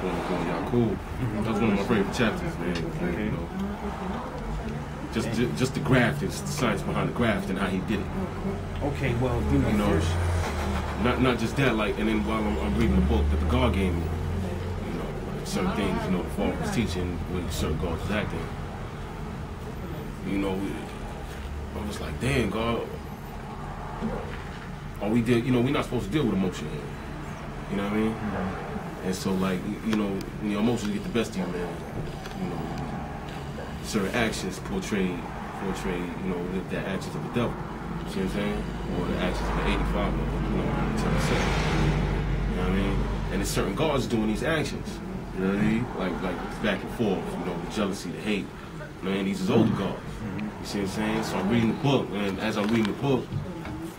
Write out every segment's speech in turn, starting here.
on Yaakov. That was one of my favorite chapters, man. Okay. You know, just the graft, it's the science behind the graft and how he did it. Okay, well, you know, first, not just that, like, and then while I'm reading the book that the God gave me, you know, like certain things, you know, the Father was teaching with certain God was acting. You know, I was like, damn, God, we're not supposed to deal with emotion here. You know what I mean? And so, like, you know, when your emotions get the best of you, man, you know, certain actions portray, you know, the actions of the devil. You see what I'm saying? Or the actions of the 85 of them, you know, 10%. You know what I mean? And there's certain gods doing these actions. You know what I mean? Like back and forth, you know, the jealousy, the hate. You know, and these is older gods. You see what I'm saying? So I'm reading the book, and as I'm reading the book,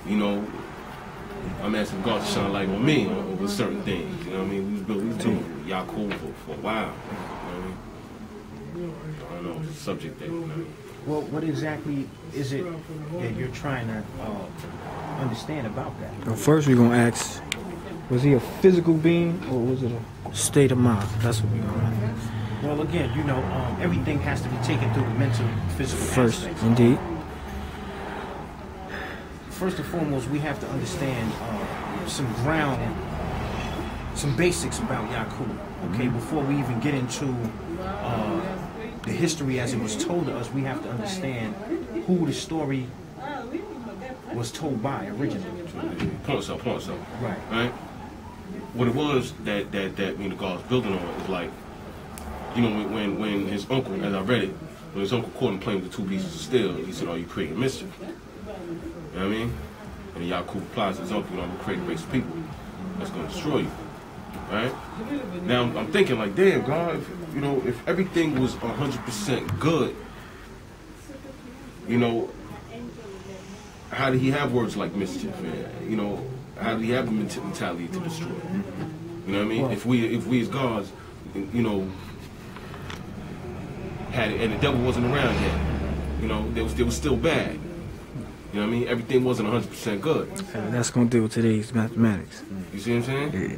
you know, I'm asking God to shine light on me over certain things. You know what I mean? We was doing Yaakov for a while. You know what I mean? I don't know, subject there. You know what I mean? well, what exactly is it that you're trying to understand about that? Well, first we're gonna ask, was he a physical being or was it a state of mind? That's what we're gonna ask. Well, again, you know, everything has to be taken through the mental, physical First, aspects. indeed. First and foremost, we have to understand some basics about Yaakov. Okay, before we even get into the history as it was told to us, we have to understand who the story was told by originally. Point yourself. Right. What it was that you know, God's building on is like, you know, when his uncle, as I read it, when his uncle caught him playing with the 2 pieces of steel, he said, "Oh, you creating mischief." You know what I mean? And Yaakov replies to his uncle, "You know, I'm gonna create a race of people that's gonna destroy you." Right? Now I'm thinking like, damn, God, if everything was 100% good, you know, how did he have words like mischief? You know, how did he have the mentality to destroy? You know what I mean? If we as gods, you know, had it, and the devil wasn't around yet, you know, it was still bad. You know what I mean? Everything wasn't 100% good. That's gonna deal with today's mathematics. You see what I'm saying? Yeah.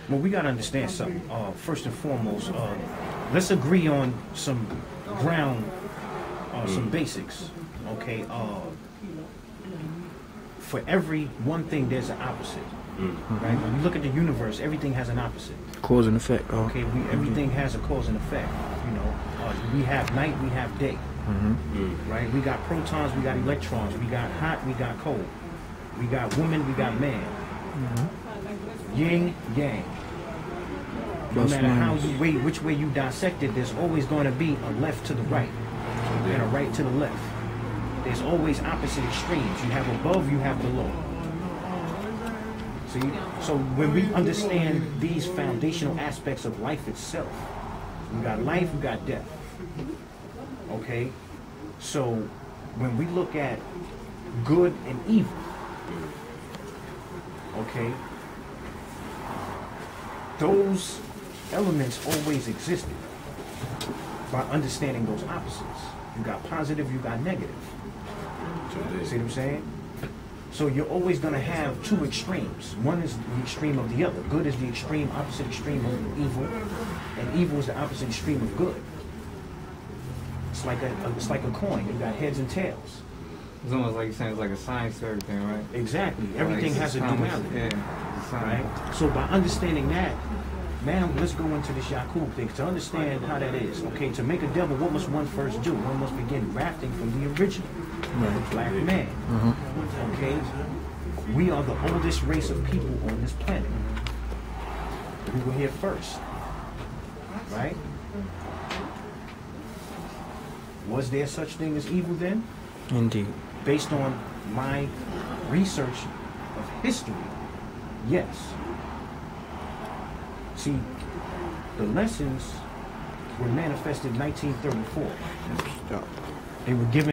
Well, we got to understand something. First and foremost, let's agree on some ground, some basics. Okay. For every one thing, there's an opposite. Right? When you look at the universe, everything has an opposite. Cause and effect. Okay. Everything has a cause and effect. You know, we have night, we have day. Right? We got protons, we got electrons. We got hot, we got cold. We got woman, we got man. Yin, yang. No matter how which way you dissect it, there's always going to be a left to the right and a right to the left. There's always opposite extremes. You have above, you have below. See? So when we understand these foundational aspects of life itself, we got life, we got death. Okay? So when we look at good and evil, okay, those elements always existed by understanding those opposites. You got positive, you got negative. See what I'm saying? So you're always going to have 2 extremes. One is the extreme of the other. Good is the extreme opposite extreme of evil, and evil is the opposite extreme of good. It's like a coin. You got heads and tails. It's almost like you're saying it's like a science to everything, right? Exactly. Everything has a duality. Yeah. Right? So by understanding that, now let's go into this Yaakov thing to understand how that is. Okay, to make a devil, what must one first do? One must begin grafting from the original, the black man. Okay, we are the oldest race of people on this planet. We were here first, right? Was there such thing as evil then? Indeed. Based on my research of history, yes. See, the lessons were manifested in 1934. They were given